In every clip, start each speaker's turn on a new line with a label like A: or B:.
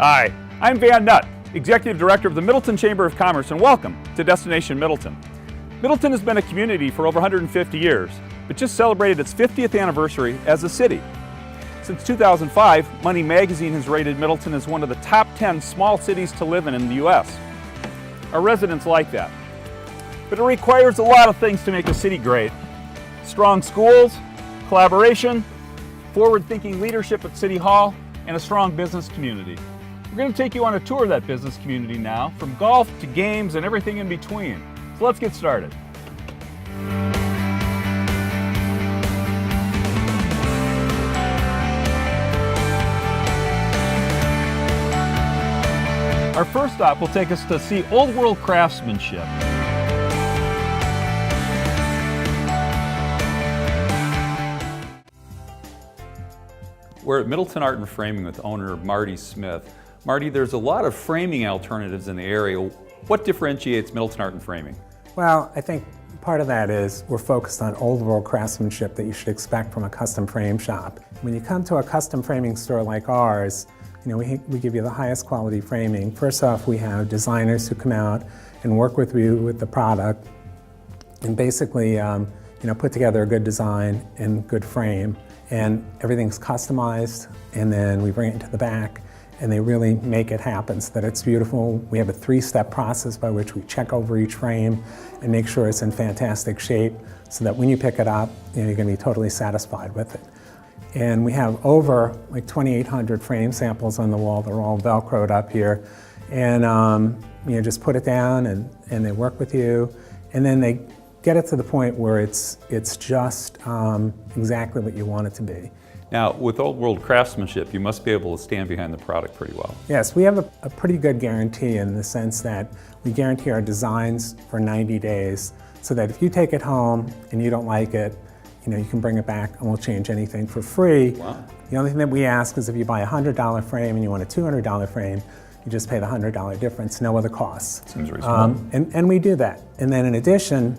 A: Hi, I'm Van Nutt, Executive Director of the Middleton Chamber of Commerce, and welcome to Destination Middleton. Middleton has been a community for over 150 years, but just celebrated its 50th anniversary as a city. Since 2005, Money Magazine has rated Middleton as one of the top 10 small cities to live in the U.S. Our residents like that. But it requires a lot of things to make a city great. Strong schools, collaboration, forward-thinking leadership at City Hall, and a strong business community. We're going to take you on a tour of that business community now, from golf to games and everything in between. So let's get started. Our first stop will take us to see old world craftsmanship. We're at Middleton Art and Framing with owner Marty Smith. Marty, there's a lot of framing alternatives in the area. What differentiates Middleton Art and Framing?
B: Well, I think part of that is we're focused on old world craftsmanship that you should expect from a custom frame shop. When you come to a custom framing store like ours, we give you the highest quality framing. First off, we have designers who come out and work with you with the product and basically put together a good design and good frame. And everything's customized, and then we bring it into the back and they really make it happen so that it's beautiful. We have a 3-step process by which we check over each frame and make sure it's in fantastic shape so that when you pick it up, you're going to be totally satisfied with it. And we have over 2,800 frame samples on the wall. They're all Velcroed up here. And just put it down and they work with you. And then they get it to the point where it's just exactly what you want it to be.
A: Now, with old world craftsmanship, you must be able to stand behind the product pretty well.
B: Yes, we have a pretty good guarantee in the sense that we guarantee our designs for 90 days so that if you take it home and you don't like it, you can bring it back and we'll change anything for free.
A: Wow.
B: The only thing that we ask is if you buy a $100 frame and you want a $200 frame, you just pay the $100 difference, no other costs.
A: Seems reasonable.
B: And we do that. And then in addition,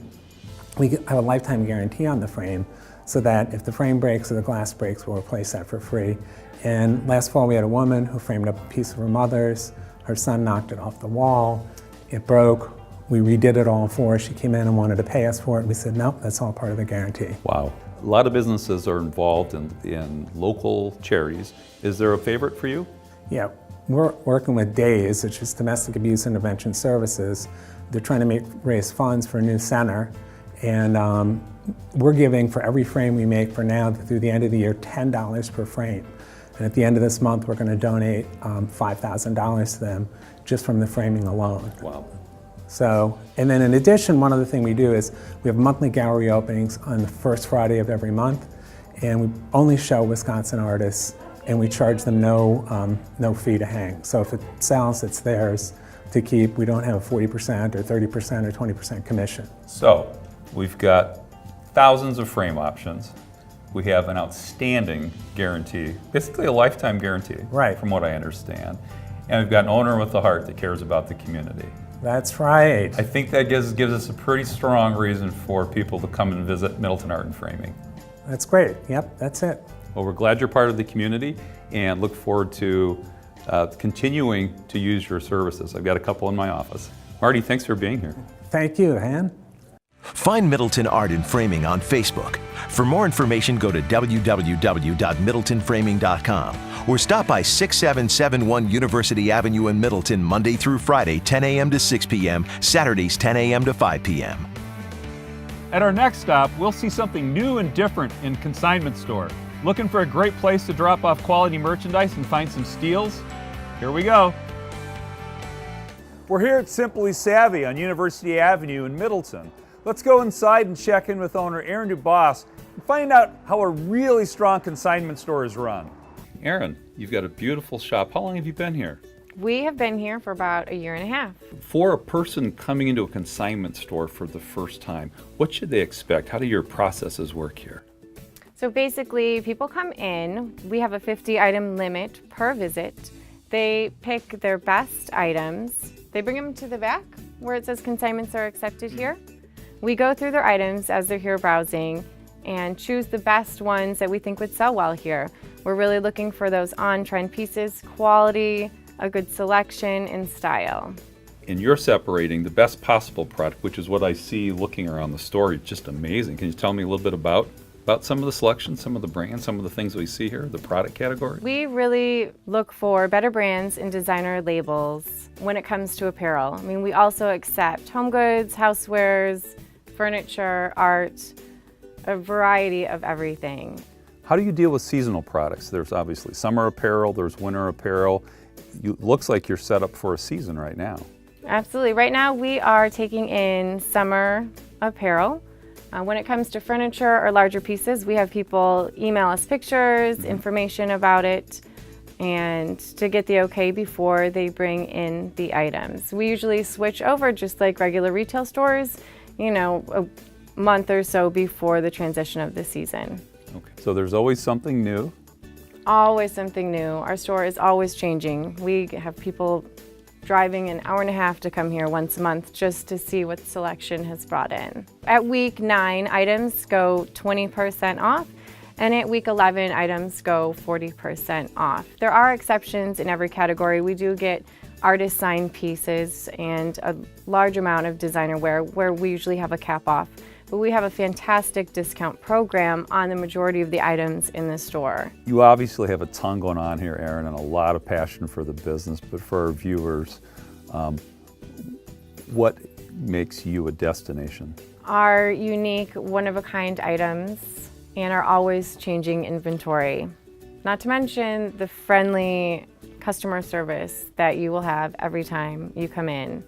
B: we have a lifetime guarantee on the frame so that if the frame breaks or the glass breaks, we'll replace that for free. And last fall we had a woman who framed up a piece of her mother's. Her son knocked it off the wall. It broke. We redid it all for her. She came in and wanted to pay us for it. We said, nope, that's all part of the guarantee.
A: Wow. A lot of businesses are involved in local charities. Is there a favorite for you?
B: Yeah, we're working with DAYS, which is Domestic Abuse Intervention Services. They're trying to raise funds for a new center. And we're giving, for every frame we make for now through the end of the year, $10 per frame. And at the end of this month, we're going to donate $5,000 to them just from the framing alone.
A: Wow.
B: So, and then in addition, one other thing we do is we have monthly gallery openings on the first Friday of every month. And we only show Wisconsin artists, and we charge them no fee to hang. So if it sells, it's theirs to keep. We don't have a 40% or 30% or 20% commission.
A: So, we've got thousands of frame options. We have an outstanding guarantee, basically a lifetime guarantee,
B: right,
A: from what I understand. And we've got an owner with a heart that cares about the community.
B: That's right.
A: I think that gives us a pretty strong reason for people to come and visit Middleton Art and Framing.
B: That's great. Yep, that's it.
A: Well, we're glad you're part of the community and look forward to continuing to use your services. I've got a couple in my office. Marty, thanks for being here.
B: Thank you, Han.
C: Find Middleton Art and Framing on Facebook. For more information, go to www.middletonframing.com or stop by 6771 University Avenue in Middleton Monday through Friday, 10 a.m. to 6 p.m., Saturdays 10 a.m. to 5 p.m.
A: At our next stop, we'll see something new and different in Consignment Store. Looking for a great place to drop off quality merchandise and find some steals? Here we go. We're here at Simply Savvy on University Avenue in Middleton. Let's go inside and check in with owner Aaron DuBois and find out how a really strong consignment store is run. Aaron, you've got a beautiful shop. How long have you been here?
D: We have been here for about a year and a half.
A: For a person coming into a consignment store for the first time, what should they expect? How do your processes work here?
D: So basically, people come in. We have a 50-item limit per visit. They pick their best items. They bring them to the back where it says consignments are accepted here. We go through their items as they're here browsing and choose the best ones that we think would sell well here. We're really looking for those on-trend pieces, quality, a good selection and style.
A: And you're separating the best possible product, which is what I see looking around the store. It's just amazing. Can you tell me a little bit about some of the selections, some of the brands, some of the things we see here, the product category?
D: We really look for better brands and designer labels when it comes to apparel. I mean, we also accept home goods, housewares, furniture, art, a variety of everything.
A: How do you deal with seasonal products? There's obviously summer apparel, there's winter apparel. Looks like you're set up for a season right now.
D: Absolutely. Right now we are taking in summer apparel. When it comes to furniture or larger pieces, we have people email us pictures, information about it, and to get the okay before they bring in the items. We usually switch over just like regular retail stores, you know, a month or so before the transition of the season.
A: Okay. So there's always something new.
D: Always something new. Our store is always changing. We have people driving an hour and a half to come here once a month just to see what the selection has brought in. At week 9, items go 20% off, and at week 11, items go 40% off. There are exceptions in every category. We do get artist signed pieces and a large amount of designer wear where we usually have a cap off. But we have a fantastic discount program on the majority of the items in the store.
A: You obviously have a ton going on here, Erin, and a lot of passion for the business, but for our viewers, what makes you a destination?
D: Our unique, one-of-a-kind items and our always changing inventory. Not to mention the friendly customer service that you will have every time you come in.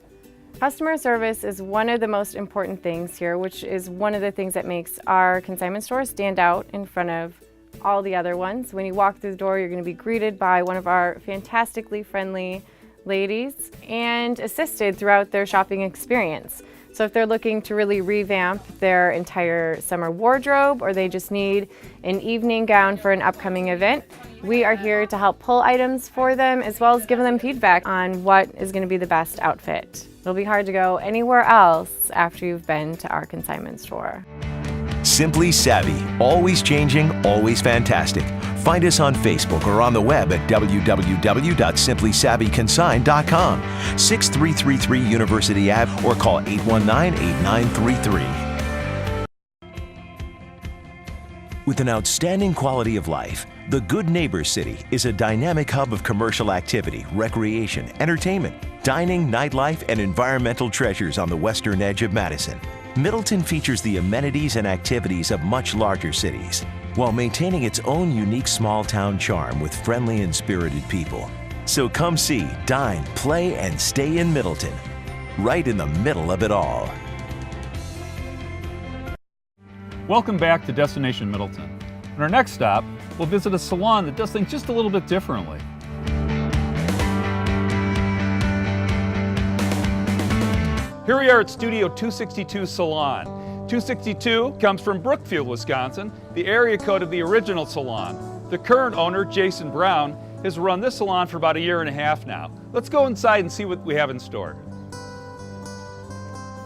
D: Customer service is one of the most important things here, which is one of the things that makes our consignment store stand out in front of all the other ones. When you walk through the door, you're going to be greeted by one of our fantastically friendly ladies and assisted throughout their shopping experience. So if they're looking to really revamp their entire summer wardrobe or they just need an evening gown for an upcoming event, we are here to help pull items for them as well as giving them feedback on what is going to be the best outfit. It'll be hard to go anywhere else after you've been to our consignment store.
C: Simply Savvy, always changing, always fantastic. Find us on Facebook or on the web at www.simplysavvyconsign.com, 6333 University Ave, or call 819-8933. With an outstanding quality of life, the Good Neighbor City is a dynamic hub of commercial activity, recreation, entertainment, dining, nightlife, and environmental treasures on the western edge of Madison. Middleton features the amenities and activities of much larger cities, while maintaining its own unique small-town charm with friendly and spirited people. So come see, dine, play, and stay in Middleton, right in the middle of it all.
A: Welcome back to Destination Middleton. On our next stop, we'll visit a salon that does things just a little bit differently. Here we are at Studio 262 Salon. 262 comes from Brookfield, Wisconsin, the area code of the original salon. The current owner, Jason Brown, has run this salon for about a year and a half now. Let's go inside and see what we have in store.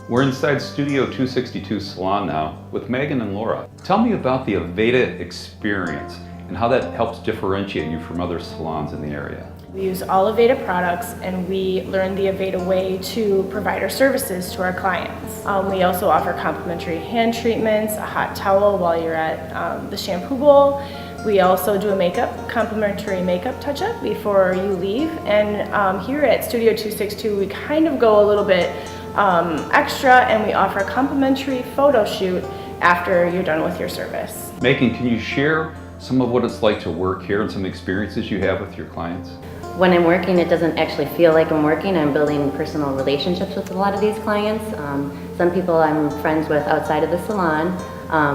A: We're inside Studio 262 Salon now with Megan and Laura. Tell me about the Aveda experience and how that helps differentiate you from other salons in the area.
E: We use all Aveda products and we learn the Aveda way to provide our services to our clients. We also offer complimentary hand treatments, a hot towel while you're at the shampoo bowl. We also do a complimentary makeup touch-up before you leave. And here at Studio 262, we kind of go a little bit extra and we offer a complimentary photo shoot after you're done with your service.
A: Megan, can you share some of what it's like to work here and some experiences you have with your clients?
F: When I'm working, it doesn't actually feel like I'm working. I'm building personal relationships with a lot of these clients. Some people I'm friends with outside of the salon.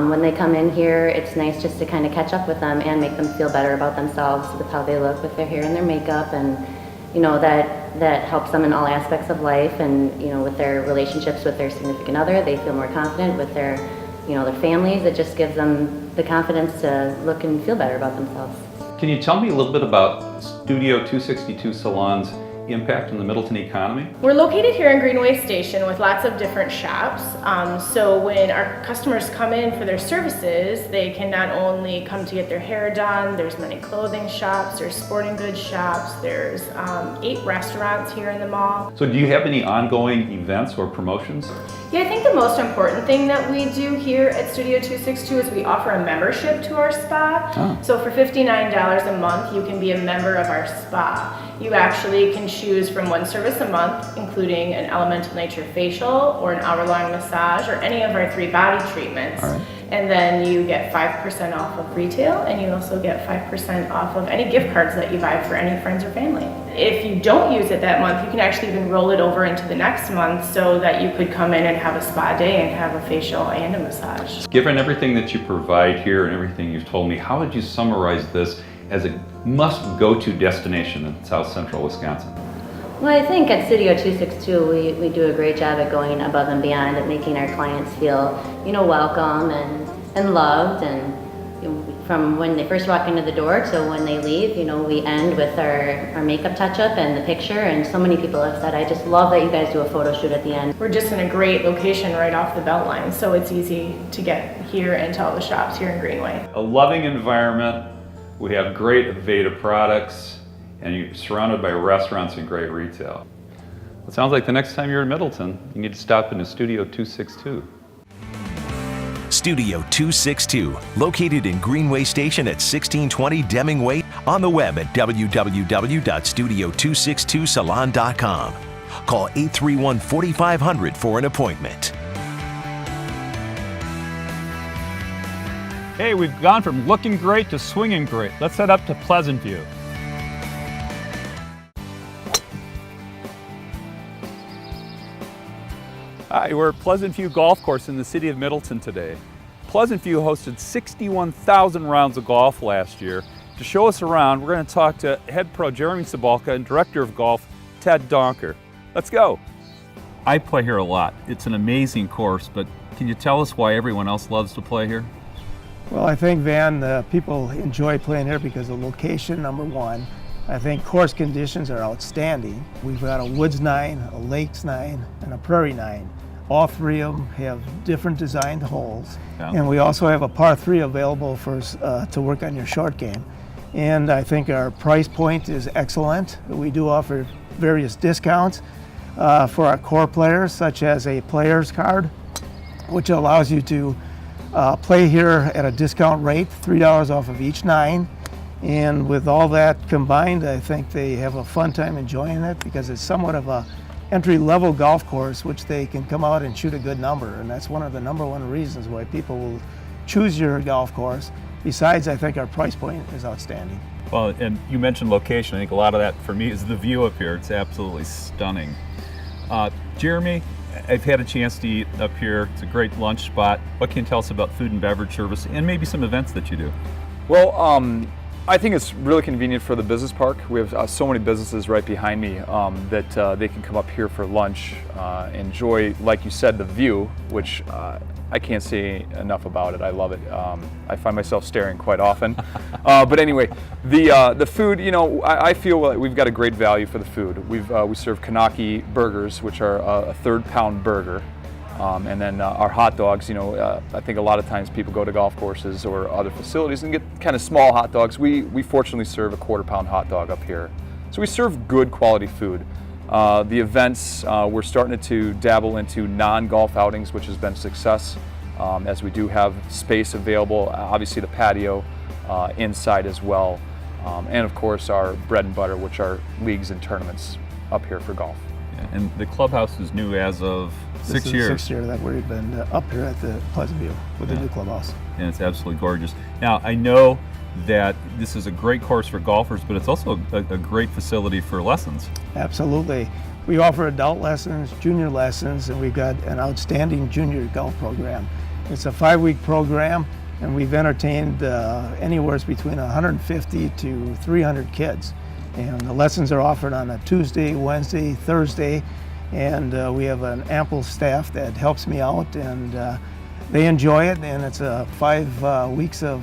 F: When they come in here, it's nice just to kind of catch up with them and make them feel better about themselves with how they look with their hair and their makeup, and you know that helps them in all aspects of life. And you know, with their relationships with their significant other, they feel more confident with their families. It just gives them the confidence to look and feel better about themselves.
A: Can you tell me a little bit about Studio 262 Salon's impact on the Middleton economy?
E: We're located here in Greenway Station with lots of different shops. So when our customers come in for their services, they can not only come to get their hair done, there's many clothing shops, there's sporting goods shops, there's 8 restaurants here in the mall.
A: So do you have any ongoing events or promotions?
E: Yeah, I think the most important thing that we do here at Studio 262 is we offer a membership to our spa.
A: Oh.
E: So for $59 a month, you can be a member of our spa. You actually can choose from one service a month, including an elemental nature facial or an hour-long massage or any of our 3 body treatments.
A: All right.
E: And then you get 5% off of retail, and you also get 5% off of any gift cards that you buy for any friends or family. If you don't use it that month, you can actually even roll it over into the next month so that you could come in and have a spa day and have a facial and a massage.
A: Given everything that you provide here and everything you've told me, how would you summarize this as a must-go-to destination in South Central Wisconsin?
F: Well, I think at Studio 262 we do a great job at going above and beyond at making our clients feel, welcome and loved, and from when they first walk into the door to when they leave, we end with our makeup touch-up and the picture, and so many people have said, I just love that you guys do a photo shoot at the end.
E: We're just in a great location right off the Beltline, so it's easy to get here and to all the shops here in Greenway.
A: A loving environment, we have great Aveda products, and you're surrounded by restaurants and great retail. It sounds like the next time you're in Middleton, you need to stop into Studio 262.
C: Studio 262, located in Greenway Station at 1620 Deming Way, on the web at www.studio262salon.com. Call 831-4500 for an appointment.
A: Hey, we've gone from looking great to swinging great. Let's head up to Pleasant View. Hi, we're at Pleasant View Golf Course in the city of Middleton today. Pleasant View hosted 61,000 rounds of golf last year. To show us around, we're going to talk to head pro Jeremy Sabalka and director of golf Ted Donker. Let's go. I play here a lot. It's an amazing course, but can you tell us why everyone else loves to play here?
G: Well, I think, Van, people enjoy playing here because of location, number one. I think course conditions are outstanding. We've got a woods 9, a lakes 9, and a prairie 9. All 3 of them have different designed holes.
A: Yeah.
G: And we also have a par 3 available for to work on your short game. And I think our price point is excellent. We do offer various discounts for our core players, such as a player's card, which allows you to play here at a discount rate, $3 off of each 9. And with all that combined, I think they have a fun time enjoying it because it's somewhat of a entry-level golf course, which they can come out and shoot a good number. And that's one of the number 1 reasons why people will choose your golf course. Besides, I think our price point is outstanding.
A: Well, and you mentioned location. I think a lot of that for me is the view up here. It's absolutely stunning. Jeremy, I've had a chance to eat up here. It's a great lunch spot. What can you tell us about food and beverage service and maybe some events that you do?
H: Well, I think it's really convenient for the business park. We have so many businesses right behind me that they can come up here for lunch, enjoy, like you said, the view, which I can't say enough about it. I love it. I find myself staring quite often. But anyway, the food, I feel like we've got a great value for the food. We serve Kanaki burgers, which are a 3rd-pound burger. And then our hot dogs, I think a lot of times people go to golf courses or other facilities and get kind of small hot dogs. We fortunately serve a 1/4-pound hot dog up here. So we serve good quality food. The events, we're starting to dabble into non-golf outings, which has been a success, as we do have space available, obviously the patio inside as well. And of course our bread and butter, which are leagues and tournaments up here for golf.
A: And the clubhouse is new as of 6 years.
G: This is the 6th year that we've been up here at the Pleasant View with the new clubhouse.
A: And it's absolutely gorgeous. Now, I know that this is a great course for golfers, but it's also a great facility for lessons.
G: Absolutely. We offer adult lessons, junior lessons, and we've got an outstanding junior golf program. It's a 5-week program, and we've entertained anywhere between 150 to 300 kids. And the lessons are offered on a Tuesday, Wednesday, Thursday, and we have an ample staff that helps me out, and they enjoy it. And it's 5 weeks of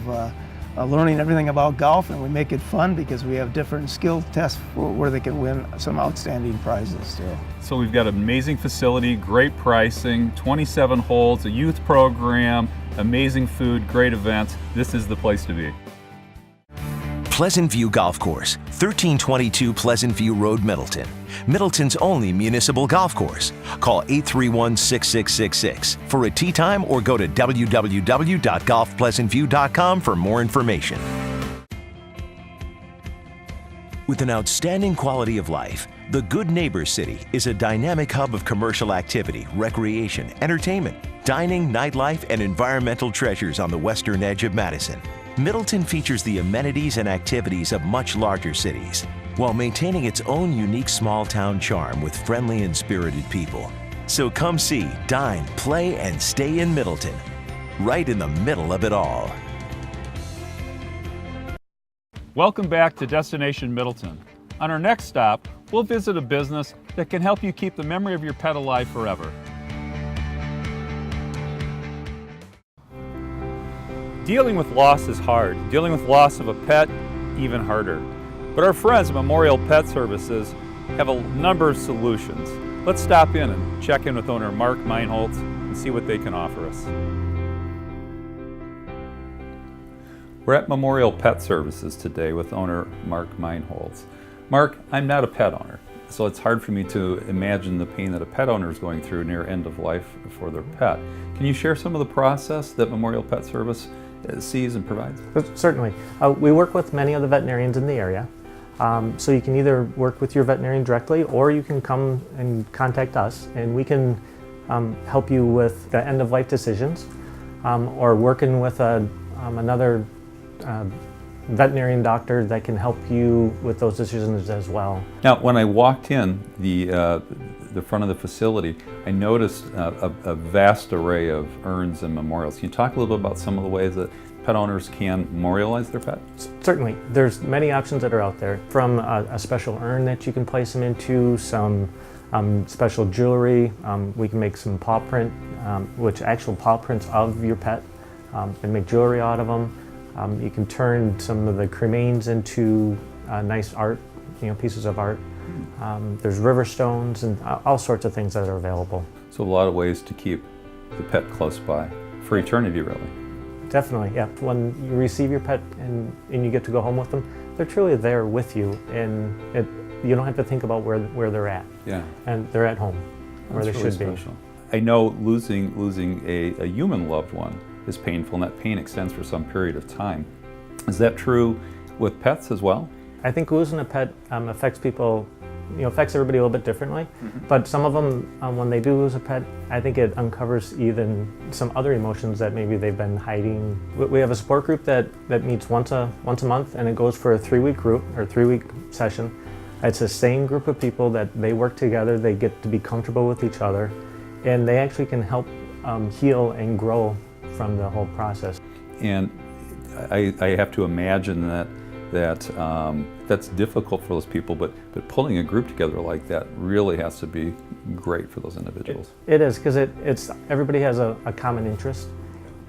G: learning everything about golf, and we make it fun because we have different skill tests where they can win some outstanding prizes too.
A: So we've got an amazing facility, great pricing, 27 holes, a youth program, amazing food, great events. This is the place to be.
C: Pleasant View Golf Course, 1322 Pleasant View Road, Middleton. Middleton's only municipal golf course. Call 831-6666 for a tee time or go to www.golfpleasantview.com for more information. With an outstanding quality of life, the Good Neighbor City is a dynamic hub of commercial activity, recreation, entertainment, dining, nightlife, and environmental treasures on the western edge of Madison. Middleton features the amenities and activities of much larger cities, while maintaining its own unique small-town charm with friendly and spirited people. So come see, dine, play, and stay in Middleton, right in the middle of it all.
A: Welcome back to Destination Middleton. On our next stop, we'll visit a business that can help you keep the memory of your pet alive forever. Dealing with loss is hard. Dealing with loss of a pet, even harder. But our friends at Memorial Pet Services have a number of solutions. Let's stop in and check in with owner Mark Meinholz and see what they can offer us. We're at Memorial Pet Services today with owner Mark Meinholz. Mark, I'm not a pet owner, so it's hard for me to imagine the pain that a pet owner is going through near end of life for their pet. Can you share some of the process that Memorial Pet Service sees and provides?
I: Certainly. We work with many of the veterinarians in the area. So you can either work with your veterinarian directly, or you can come and contact us, and we can help you with the end-of-life decisions, or working with another veterinarian doctor that can help you with those decisions as well.
A: Now, when I walked in the front of the facility, I noticed a vast array of urns and memorials. Can you talk a little bit about some of the ways that pet owners can memorialize their pet?
I: Certainly. There's many options that are out there, from a special urn that you can place them into, some special jewelry. We can make some paw print, which actual paw prints of your pet, and make jewelry out of them. You can turn some of the cremains into nice art, pieces of art. There's river stones and all sorts of things that are available.
A: So a lot of ways to keep the pet close by for eternity, really.
I: Definitely, yeah. When you receive your pet and you get to go home with them, they're truly there with you, and you don't have to think about where they're at. Yeah. And they're at home, where they should be.
A: I know losing a human loved one is painful, and that pain extends for some period of time. Is that true with pets as well?
I: I think losing a pet affects people, affects everybody a little bit differently. Mm-hmm. But some of them, when they do lose a pet, I think it uncovers even some other emotions that maybe they've been hiding. We have a support group that meets once a month, and it goes for a 3-week group or 3-week session. It's the same group of people that they work together, they get to be comfortable with each other, and they actually can help heal and grow from the whole process.
A: And I have to imagine that's difficult for those people, but pulling a group together like that really has to be great for those individuals.
I: It is, because it's everybody has a common interest,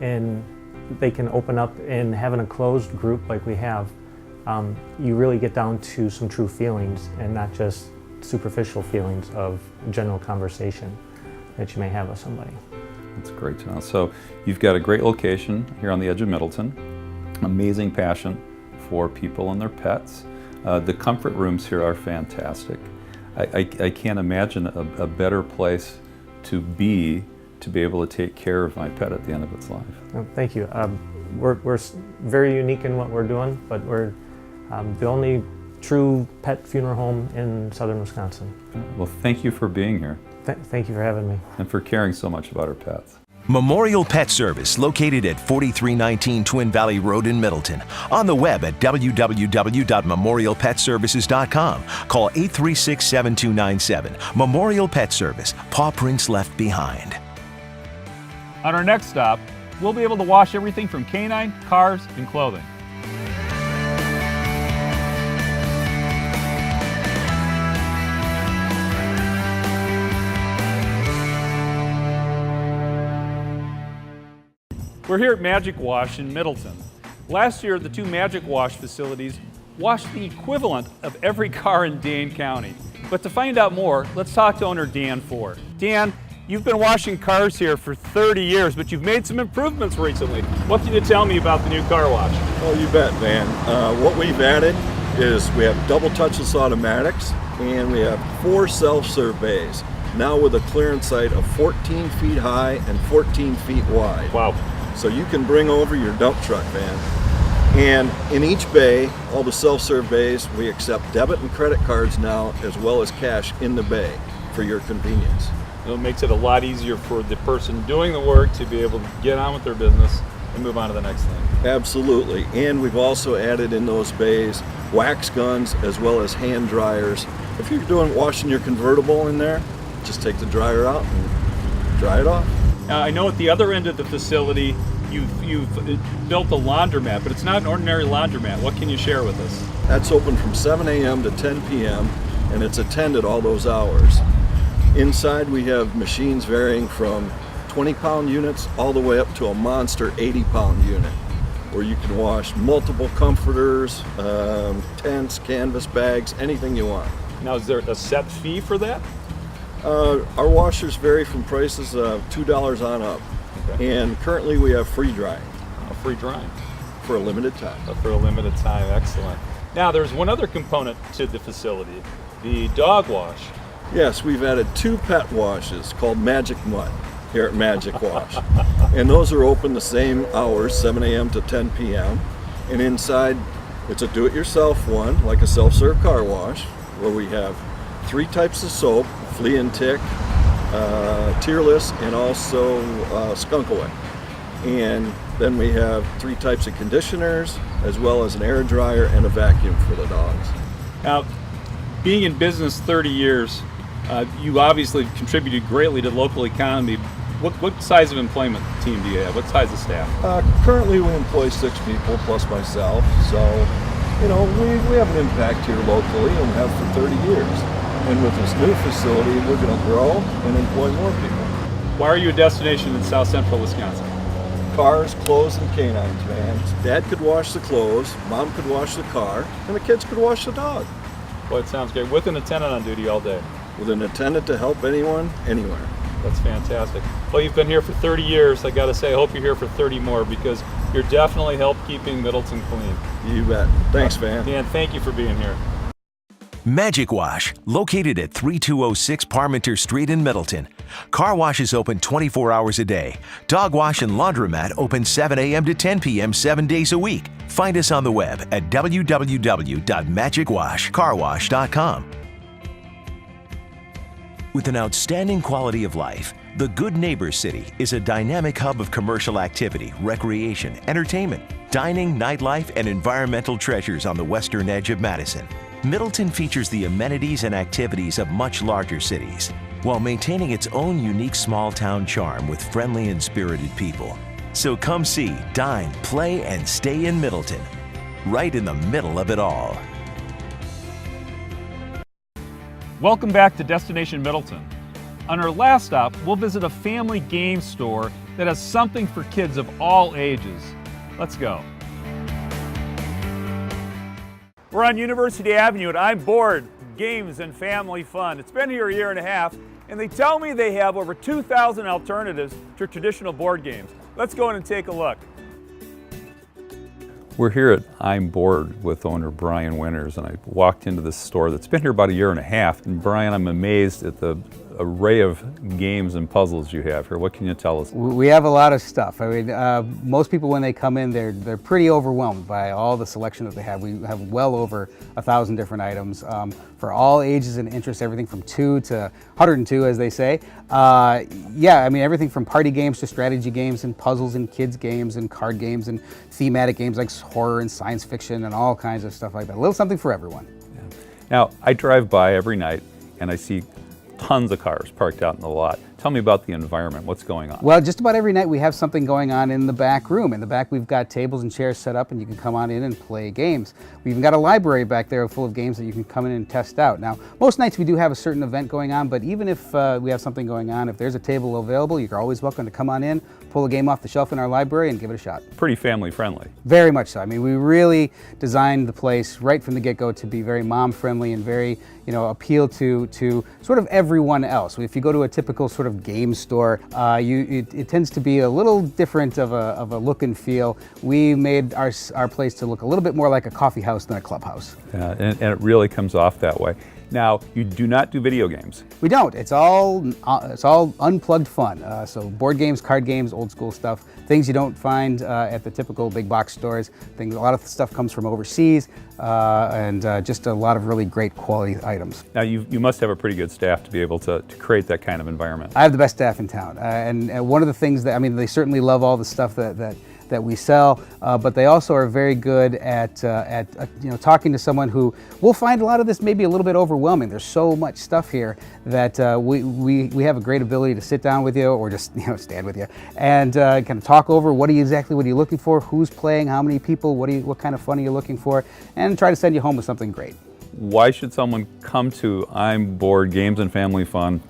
I: and they can open up, and having a closed group like we have, you really get down to some true feelings and not just superficial feelings of general conversation that you may have with somebody.
A: That's great to know. So you've got a great location here on the edge of Middleton, amazing passion for people and their pets. The comfort rooms here are fantastic. I can't imagine a better place to be able to take care of my pet at the end of its life.
I: Well, thank you. We're very unique in what we're doing, but we're the only true pet funeral home in southern Wisconsin.
A: Well, thank you for being here.
I: Thank you for having me.
A: And for caring so much about our pets.
C: Memorial Pet Service, located at 4319 Twin Valley Road in Middleton. On the web at www.memorialpetservices.com. Call 836-7297. Memorial Pet Service, paw prints left behind.
A: On our next stop, we'll be able to wash everything from canine, cars, and clothing. We're here at Magic Wash in Middleton. Last year, the two Magic Wash facilities washed the equivalent of every car in Dane County. But to find out more, let's talk to owner Dan Ford. Dan, you've been washing cars here for 30 years, but you've made some improvements recently. What can you tell me about the new car wash?
J: Oh, you bet, Van. What we've added is we have double touchless automatics, and we have 4 self-serve bays, now with a clearance height of 14 feet high and 14 feet wide.
A: Wow.
J: So you can bring over your dump truck, Van. And in each bay, all the self-serve bays, we accept debit and credit cards now, as well as cash in the bay for your convenience.
A: It makes it a lot easier for the person doing the work to be able to get on with their business and move on to the next thing.
J: Absolutely. And we've also added in those bays wax guns as well as hand dryers. If you're washing your convertible in there, just take the dryer out and dry it off.
A: I know at the other end of the facility, you've built a laundromat, but it's not an ordinary laundromat. What can you share with us?
J: That's open from 7 a.m. to 10 p.m. and it's attended all those hours. Inside we have machines varying from 20-pound units all the way up to a monster 80-pound unit, where you can wash multiple comforters, tents, canvas bags, anything you want.
A: Now, is there a set fee for that?
J: Our washers vary from prices of $2 on up. Okay. And currently we have free drying.
A: Free drying.
J: For a limited time.
A: For a limited time, excellent. Now, there's one other component to the facility, the dog wash.
J: Yes, we've added 2 pet washes called Magic Nutt here at Magic Wash. And those are open the same hours, 7 a.m. to 10 p.m. And inside, it's a do-it-yourself one, like a self-serve car wash, where we have 3 types of soap, flea and tick, tearless, and also skunk away. And then we have 3 types of conditioners, as well as an air dryer and a vacuum for the dogs.
A: Now, being in business 30 years, you obviously contributed greatly to the local economy. What size of employment team do you have? What size of staff?
J: Currently we employ 6 people plus myself, so we have an impact here locally and have for 30 years. And with this new facility, we're going to grow and employ more people.
A: Why are you a destination in South Central Wisconsin?
J: Cars, clothes, and canines, vans. Dad could wash the clothes, Mom could wash the car, and the kids could wash the dog.
A: Boy, it sounds great. With an attendant on duty all day.
J: With an attendant to help anyone, anywhere.
A: That's fantastic. Well, you've been here for 30 years. I got to say, I hope you're here for 30 more, because you're definitely helped keeping Middleton clean.
J: You bet. Thanks, Van.
A: Dan, thank you for being here.
C: Magic Wash, located at 3206 Parmenter Street in Middleton. Car wash is open 24 hours a day. Dog wash and laundromat open 7 a.m. to 10 p.m. 7 days a week. Find us on the web at www.magicwashcarwash.com. With an outstanding quality of life, the Good Neighbor City is a dynamic hub of commercial activity, recreation, entertainment, dining, nightlife, and environmental treasures on the western edge of Madison. Middleton features the amenities and activities of much larger cities, while maintaining its own unique small-town charm with friendly and spirited people. So come see, dine, play, and stay in Middleton, right in the middle of it all.
A: Welcome back to Destination Middleton. On our last stop, we'll visit a family game store that has something for kids of all ages. Let's go. We're on University Avenue and I'm bored. Games and family fun. It's been here a year and a half, and they tell me they have over 2,000 alternatives to traditional board games. Let's go in and take a look. We're here at I'm Bored with owner Brian Winters, and I walked into this store that's been here about a year and a half. And Brian, I'm amazed at the array of games and puzzles you have here. What can you tell us?
K: We have a lot of stuff. I mean, most people when they come in, they're pretty overwhelmed by all the selection that they have. We have well over 1,000 different items for all ages and interests, everything from 2 to 102, as they say. Yeah, I mean, everything from party games to strategy games and puzzles and kids games and card games and thematic games like horror and science fiction and all kinds of stuff like that. A little something for everyone.
A: Yeah. Now, I drive by every night and I see tons of cars parked out in the lot. Tell me about the environment. What's going on?
K: Well, just about every night we have something going on in the back room. In the back we've got tables and chairs set up and you can come on in and play games. We even got a library back there full of games that you can come in and test out. Now, most nights we do have a certain event going on, but even if we have something going on, if there's a table available, you're always welcome to come on in, pull a game off the shelf in our library and give it a shot.
A: Pretty family friendly.
K: Very much so. I mean, we really designed the place right from the get-go to be very mom-friendly and very, appeal to sort of everyone else. If you go to a typical sort of game store, it tends to be a little different of a look and feel. We made our place to look a little bit more like a coffee house than a clubhouse.
A: Yeah, and it really comes off that way. Now, you do not do video games.
K: We don't. It's all unplugged fun. So board games, card games, old school stuff, things you don't find at the typical big box stores. A lot of the stuff comes from overseas, and just a lot of really great quality items.
A: Now, you must have a pretty good staff to be able to create that kind of environment.
K: I have the best staff in town, and one of the things that, they certainly love all the stuff that we sell, but they also are very good at talking to someone who will find a lot of this maybe a little bit overwhelming. There's so much stuff here that we have a great ability to sit down with you or just stand with you and kind of talk over what are you looking for, who's playing, how many people, what kind of fun are you looking for, and try to send you home with something great.
A: Why should someone come to I'm Bored Games and Family Fun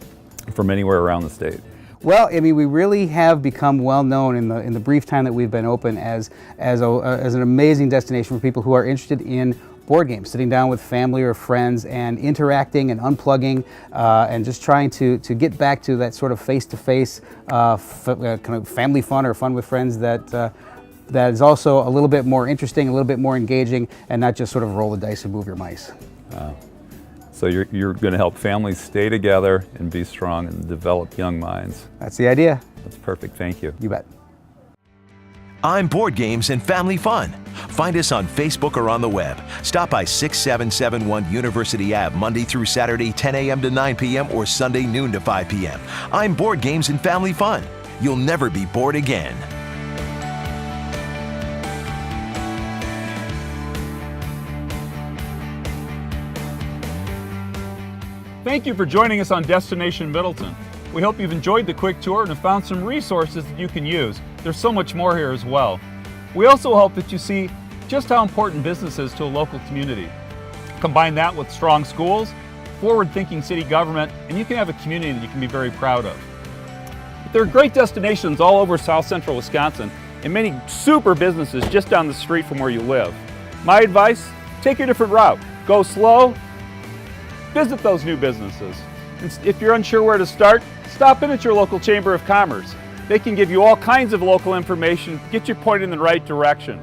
A: from anywhere around the state?
K: Well, we really have become well known in the brief time that we've been open as an amazing destination for people who are interested in board games, sitting down with family or friends and interacting and unplugging and just trying to get back to that sort of face-to-face kind of family fun or fun with friends that is also a little bit more interesting, a little bit more engaging, and not just sort of roll the dice and move your mice.
A: So you're going to help families stay together and be strong and develop young minds.
K: That's the idea.
A: That's perfect. Thank you.
K: You bet.
C: I'm Board Games and Family Fun. Find us on Facebook or on the web. Stop by 6771 University Ave Monday through Saturday 10 a.m. to 9 p.m. or Sunday noon to 5 p.m. I'm Board Games and Family Fun. You'll never be bored again.
A: Thank you for joining us on Destination Middleton. We hope you've enjoyed the quick tour and have found some resources that you can use. There's so much more here as well. We also hope that you see just how important business is to a local community. Combine that with strong schools, forward-thinking city government, and you can have a community that you can be very proud of. But there are great destinations all over South Central Wisconsin and many super businesses just down the street from where you live. My advice, take a different route. Go slow. Visit those new businesses. And if you're unsure where to start, stop in at your local Chamber of Commerce. They can give you all kinds of local information, get you pointed in the right direction.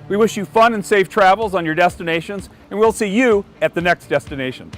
A: We wish you fun and safe travels on your destinations, and we'll see you at the next destination.